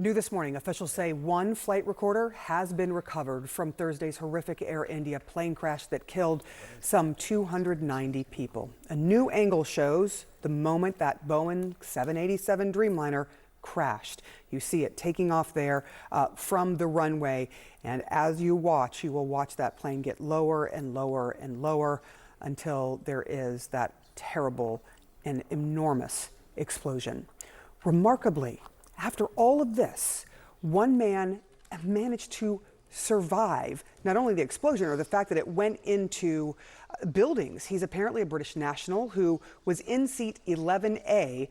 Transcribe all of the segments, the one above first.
New this morning, officials say one flight recorder has been recovered from Thursday's horrific Air India plane crash that killed some 290 people. A new angle shows the moment that Boeing 787 Dreamliner crashed. You see it taking off there from the runway, and as you watch, you will watch that plane get lower and lower and lower until there is that terrible and enormous explosion. Remarkably, after all of this, one man managed to survive not only the explosion or the fact that it went into buildings. He's apparently a British national who was in seat 11A,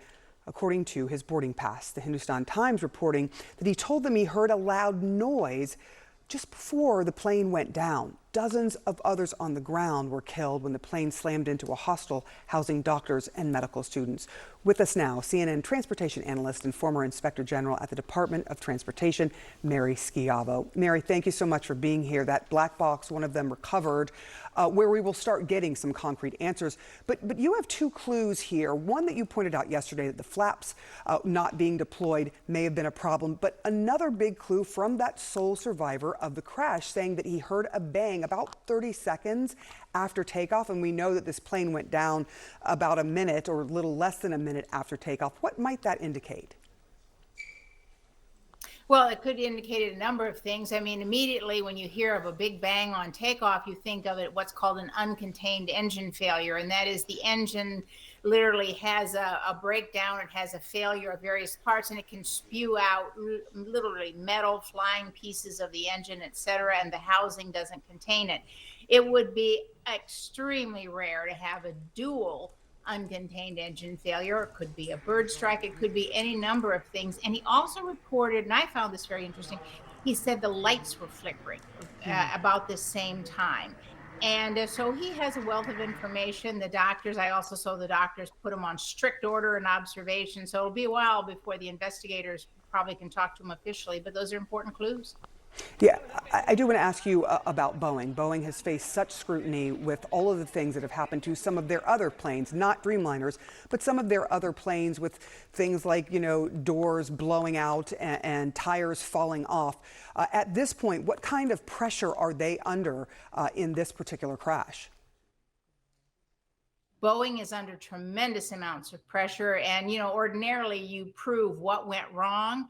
according to his boarding pass. The Hindustan Times reporting that he told them he heard a loud noise just before the plane went down. Dozens of others on the ground were killed when the plane slammed into a hostel housing doctors and medical students. With us now, CNN transportation analyst and former Inspector General at the Department of Transportation, Mary Schiavo. Mary, thank you so much for being here. That black box, one of them recovered, where we will start getting some concrete answers. But you have two clues here. One that you pointed out yesterday, that the flaps not being deployed may have been a problem. But another big clue from that sole survivor of the crash saying that he heard a bang about 30 seconds after takeoff. And we know that this plane went down about a minute or a little less than a minute after takeoff. What might that indicate? Well, it could indicate a number of things. I mean, immediately when you hear of a big bang on takeoff, you think of it what's called an uncontained engine failure. And that is the engine literally has a breakdown. It has a failure of various parts, and it can spew out literally metal, flying pieces of the engine, etc., and the housing doesn't contain it. It would be extremely rare to have a dual uncontained engine failure. It could be a bird strike. It could be any number of things. And he also reported, and I found this very interesting, he said the lights were flickering about the same time. And so he has a wealth of information. The doctors, I also saw the doctors put him on strict order and observation. So it'll be a while before the investigators probably can talk to him officially, but those are important clues. Yeah, I do want to ask you about Boeing. Boeing has faced such scrutiny with all of the things that have happened to some of their other planes, not Dreamliners, but some of their other planes with things like, doors blowing out and tires falling off. At this point, what kind of pressure are they under in this particular crash? Boeing is under tremendous amounts of pressure. And, ordinarily you prove what went wrong.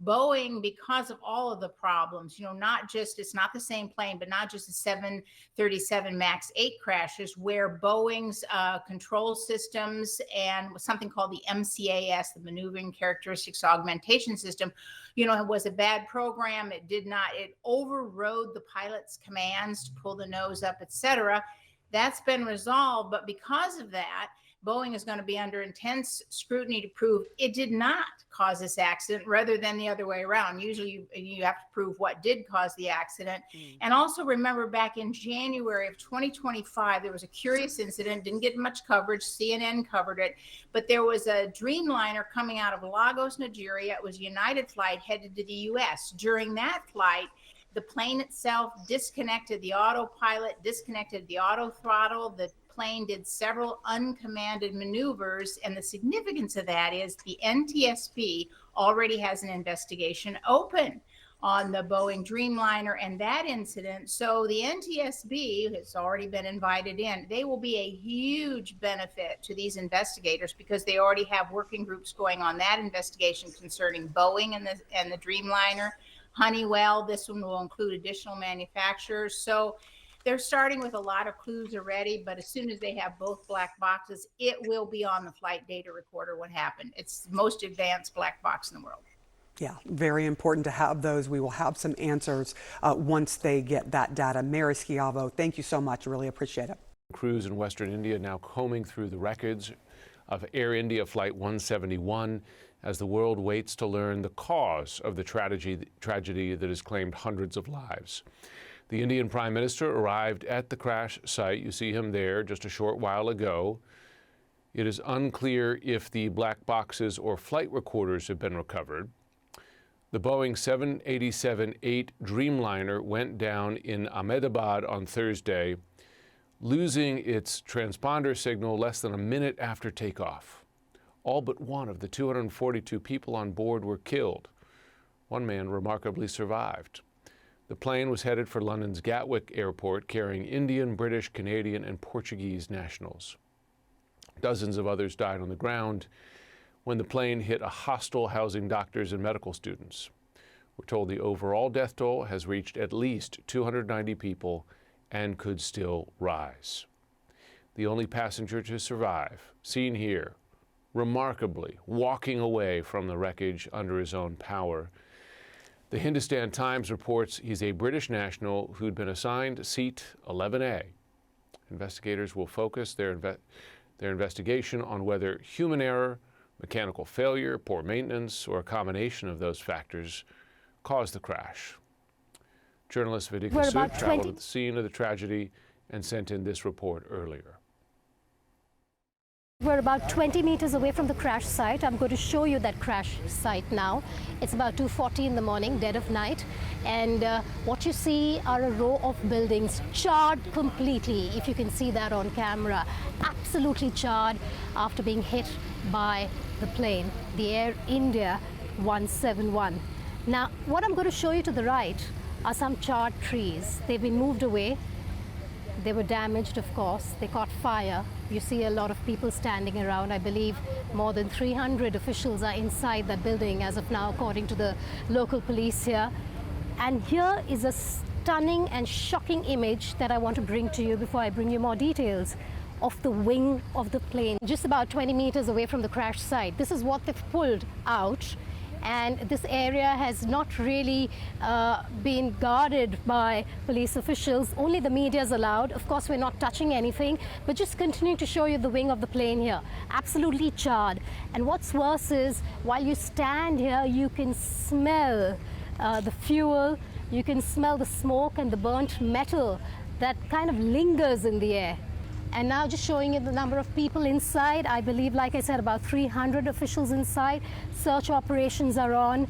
Boeing, because of all of the problems, it's not the same plane, but not just the 737 MAX 8 crashes, where Boeing's control systems and something called the MCAS, the Maneuvering Characteristics Augmentation System, was a bad program. It overrode the pilot's commands to pull the nose up, etc. That's been resolved, but because of that, Boeing is going to be under intense scrutiny to prove it did not cause this accident rather than the other way around. Usually you have to prove what did cause the accident. And also remember, back in January of 2025, there was a curious incident, didn't get much coverage, CNN covered it, but there was a Dreamliner coming out of Lagos, Nigeria. It was a United flight headed to the US. During that flight, the plane itself disconnected the autopilot, disconnected the auto throttle. The plane did several uncommanded maneuvers, and the significance of that is the NTSB already has an investigation open on the Boeing Dreamliner and that incident. So the NTSB has already been invited in. They will be a huge benefit to these investigators because they already have working groups going on that investigation concerning Boeing and the Dreamliner. Honeywell, this one will include additional manufacturers. So they're starting with a lot of clues already, but as soon as they have both black boxes, it will be on the flight data recorder what happened. It's the most advanced black box in the world. Yeah, very important to have those. We will have some answers once they get that data. Mary Schiavo, thank you so much. Really appreciate it. Crews in Western India now combing through the records of Air India Flight 171 as the world waits to learn the cause of the tragedy that has claimed hundreds of lives. The Indian Prime Minister arrived at the crash site. You see him there just a short while ago. It is unclear if the black boxes or flight recorders have been recovered. The Boeing 787-8 Dreamliner went down in Ahmedabad on Thursday, losing its transponder signal less than a minute after takeoff. All but one of the 242 people on board were killed, One man remarkably survived. The plane was headed for London's Gatwick Airport, carrying Indian, British, Canadian, and Portuguese nationals. Dozens of others died on the ground when the plane hit a hostel housing doctors and medical students. We're told the overall death toll has reached at least 290 people and could still rise. The only passenger to survive, seen here, remarkably walking away from the wreckage under his own power. The Hindustan Times reports he's a British national who'd been assigned seat 11A. Investigators will focus their investigation on whether human error, mechanical failure, poor maintenance, or a combination of those factors caused the crash. Journalist Vidika Sood traveled to the scene of the tragedy and sent in this report earlier. We're about 20 meters away from the crash site. I'm going to show you that crash site now. It's about 2:40 in the morning, dead of night. And what you see are a row of buildings charred completely, if you can see that on camera. Absolutely charred after being hit by the plane, the Air India 171. Now, what I'm going to show you to the right are some charred trees. They've been moved away. They were damaged, of course. They caught fire. You see a lot of people standing around. I believe more than 300 officials are inside that building as of now, according to the local police here. And here is a stunning and shocking image that I want to bring to you before I bring you more details of the wing of the plane, just about 20 meters away from the crash site. This is what they've pulled out. And this area has not really been guarded by police officials. Only the media is allowed. Of course, we're not touching anything, but just continue to show you the wing of the plane here. Absolutely charred. And what's worse is, while you stand here, you can smell the fuel, you can smell the smoke and the burnt metal that kind of lingers in the air. And now just showing you the number of people inside. I believe, like I said, about 300 officials inside. Search operations are on.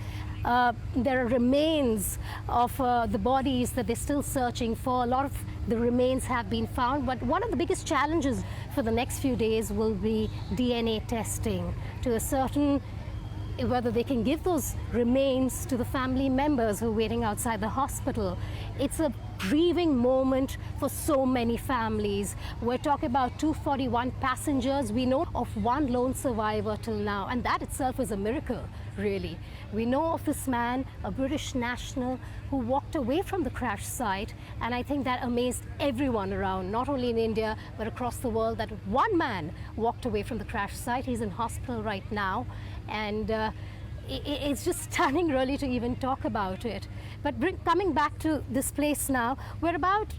There are remains of the bodies that they're still searching for. A lot of the remains have been found. But one of the biggest challenges for the next few days will be DNA testing to ascertain whether they can give those remains to the family members who are waiting outside the hospital. It's a grieving moment for so many families. We're talking about 241 passengers. We know of one lone survivor till now, and that itself is a miracle, really. We know of this man, a British national, who walked away from the crash site, and I think that amazed everyone around, not only in India, but across the world, that one man walked away from the crash site. He's in hospital right now, and it's just stunning, really, to even talk about it. But coming back to this place now, we're about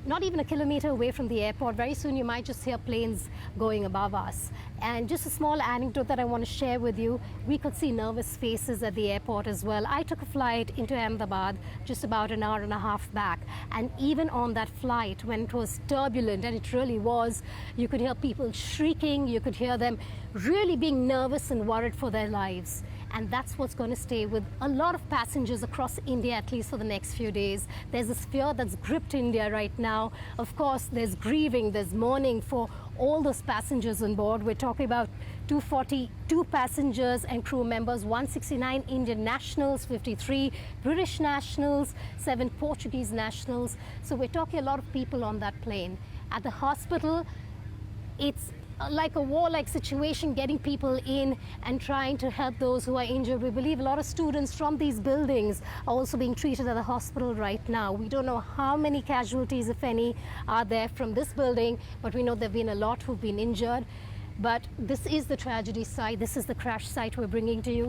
not even a kilometer away from the airport. Very soon you might just hear planes going above us. And just a small anecdote that I want to share with you, we could see nervous faces at the airport as well. I took a flight into Ahmedabad just about an hour and a half back. And even on that flight, when it was turbulent, and it really was, you could hear people shrieking, you could hear them really being nervous and worried for their lives. And that's what's going to stay with a lot of passengers across India, at least for the next few days. There's this fear that's gripped India right now. Of course, there's grieving, there's mourning for all those passengers on board. We're talking about 242 passengers and crew members, 169 Indian nationals, 53 British nationals, 7 Portuguese nationals. So we're talking a lot of people on that plane. At the hospital, it's like a war-like situation, getting people in and trying to help those who are injured. We believe a lot of students from these buildings are also being treated at the hospital right now. We don't know how many casualties, if any, are there from this building, but we know there have been a lot who've been injured. But this is the tragedy site. This is the crash site we're bringing to you.